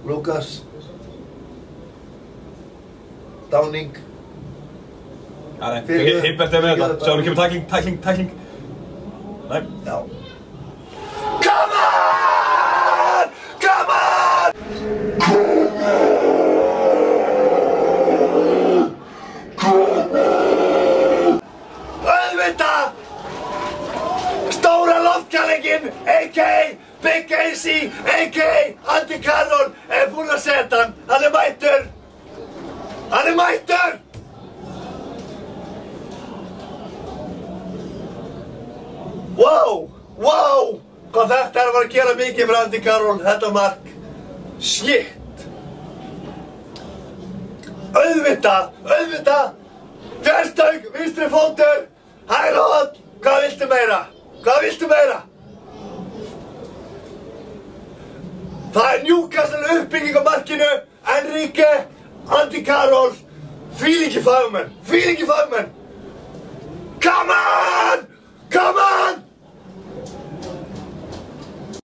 Lucas. Downing. Ja, nei, Hibbert með þetta. Sjáum, kemur tækling. Nei. Já. Come on! Come on! Auðvitað! Stóra loftkælingin, a.k.a. Big AC, a.k.a. Andy Carroll er búinn að setja hann. Hann er mættur! Hann er mættur! Wow! Hvað þetta er að fara að gera mikið fyrir Andy Carroll, þetta mark. Shit! Auðvitað! Fjarstöng, vinstri fótur, hægri horn. Hvað viltu meira? Það er Newcastle uppbygging á markinu. Enrique, Andy Carroll. Fílingi fagmenn. Come on!